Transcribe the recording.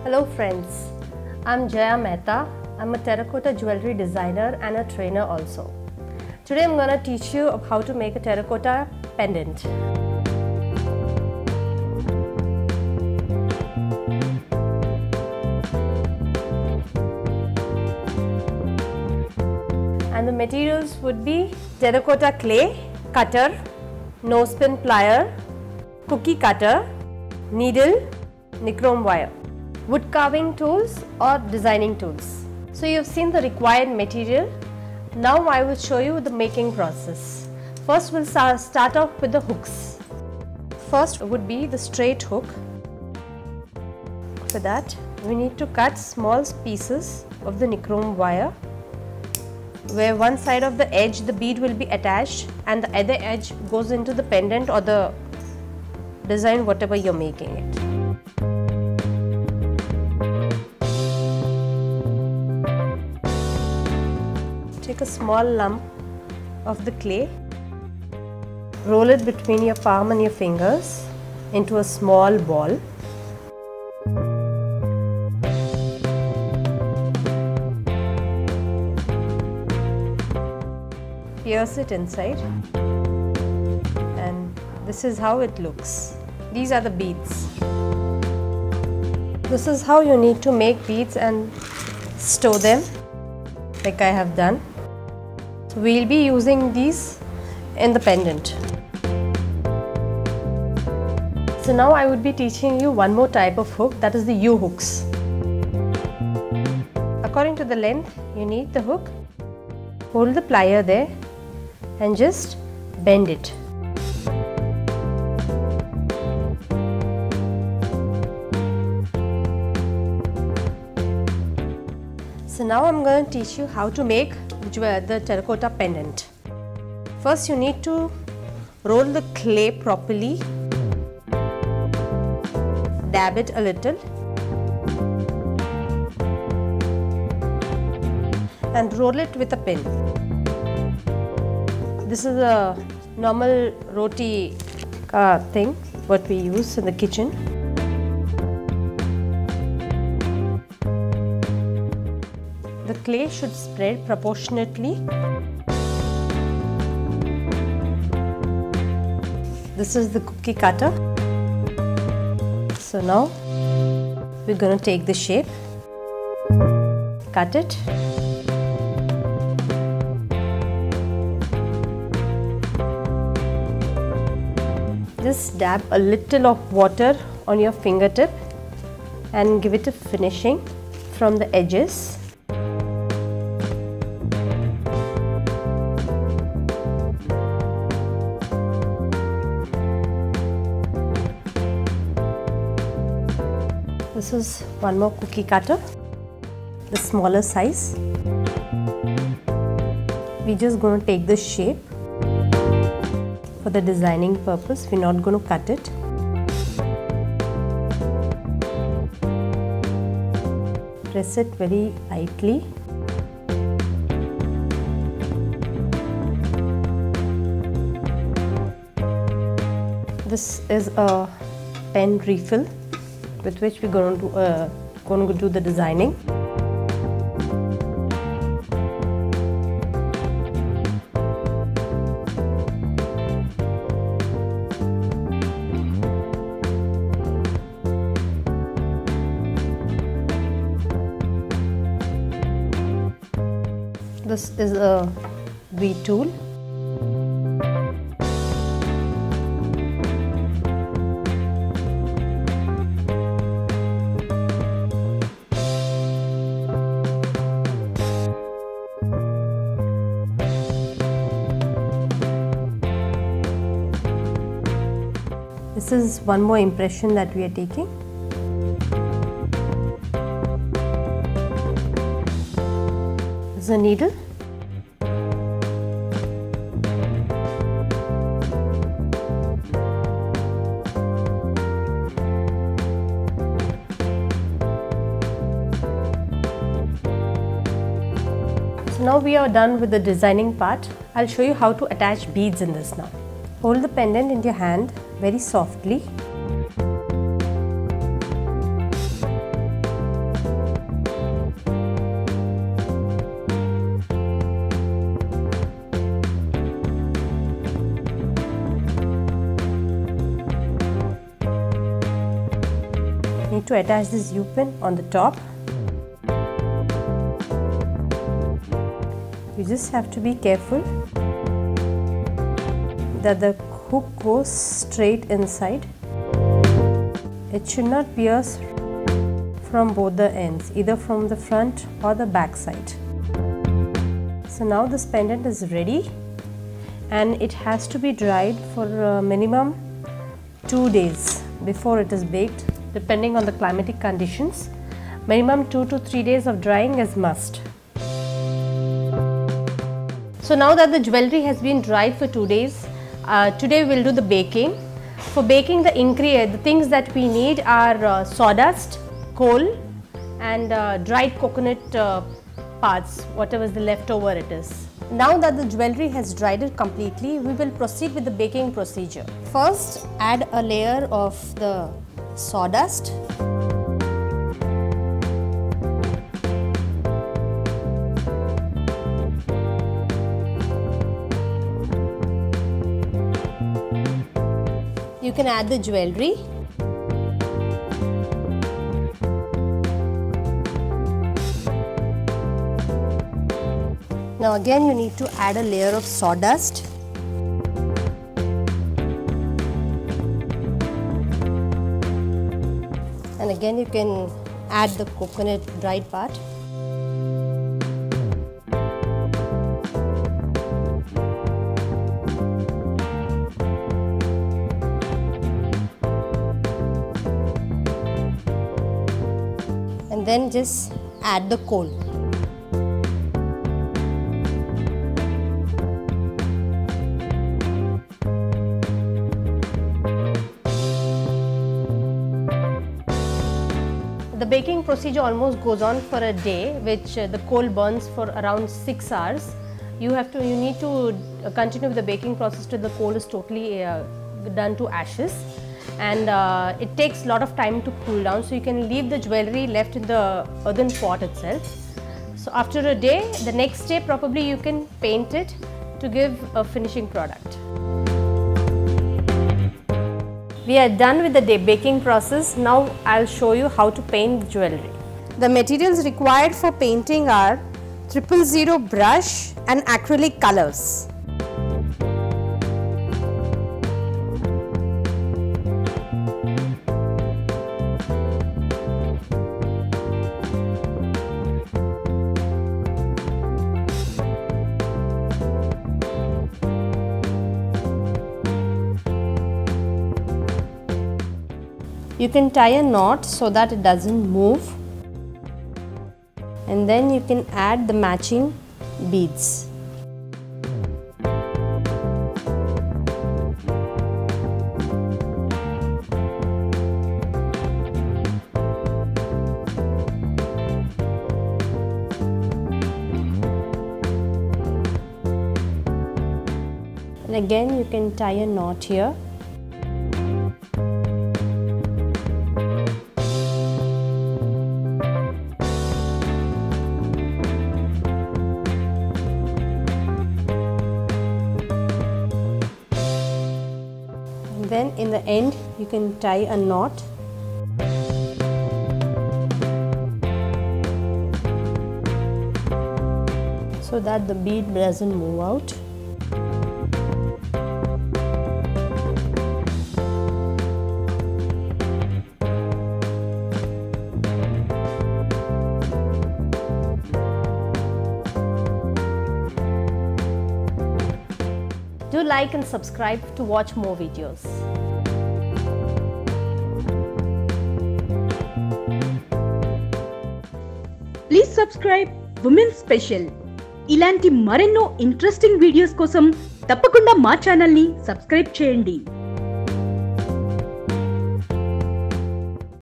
Hello friends, I'm Jaya Mehta. I'm a terracotta jewelry designer and a trainer also. Today I'm going to teach you how to make a terracotta pendant. And the materials would be terracotta clay, cutter, nose pin plier, cookie cutter, needle, nichrome wire, wood carving tools or designing tools. So you've seen the required material. Now I will show you the making process. First we'll start off with the hooks. First would be the straight hook. For that we need to cut small pieces of the nichrome wire, where one side of the edge the bead will be attached and the other edge goes into the pendant or the design whatever you're making it. Take a small lump of the clay, roll it between your palm and your fingers into a small ball. Pierce it inside, and this is how it looks. These are the beads. This is how you need to make beads and store them, like I have done. So we'll be using these in the pendant. So now I would be teaching you one more type of hook, that is the U hooks. According to the length you need the hook, hold the plier there and just bend it. So now I'm going to teach you how to make the terracotta pendant. First you need to roll the clay properly, dab it a little and roll it with a pin. This is a normal roti thing what we use in the kitchen. The clay should spread proportionately. This is the cookie cutter. So now we're going to take the shape, cut it, just dab a little of water on your fingertip and give it a finishing from the edges. This is one more cookie cutter, the smaller size. We're just going to take the shape. For the designing purpose, we're not going to cut it. Press it very lightly. This is a pen refill with which we're going to do the designing. This is a V tool. This is one more impression that we are taking. This is a needle. So now we are done with the designing part. I'll show you how to attach beads in this now. Hold the pendant in your hand very softly. to attach this U-pin on the top. You just have to be careful that the hook goes straight inside. It should not pierce from both the ends, either from the front or the back side. So now this pendant is ready, and it has to be dried for minimum 2 days before it is baked, depending on the climatic conditions. Minimum 2 to 3 days of drying is must. So now that the jewelry has been dried for 2 days, today we will do the baking. For baking, the things that we need are sawdust, coal and dried coconut parts, whatever is the leftover it is. Now that the jewelry has dried it completely, we will proceed with the baking procedure. First, add a layer of the sawdust. You can add the jewelry. Now again you need to add a layer of sawdust. And again you can add the coconut dried part. And then just add the coal. The baking procedure almost goes on for a day, which the coal burns for around 6 hours. You need to continue with the baking process till the coal is totally done to ashes, and it takes a lot of time to cool down, so you can leave the jewelry left in the earthen pot itself. So after a day, the next day probably you can paint it to give a finishing product. We are done with the baking process. Now I'll show you how to paint the jewelry. The materials required for painting are 000 brush and acrylic colors. You can tie a knot so that it doesn't move, and then you can add the matching beads. And again you can tie a knot here. Then in the end you can tie a knot. So that the bead doesn't move out. Do like and subscribe to watch more videos. Please subscribe Women's Special. ఇలాంటి మరెన్నో interesting videos కోసం తప్పకుండా మా channel ని subscribe చేయండి.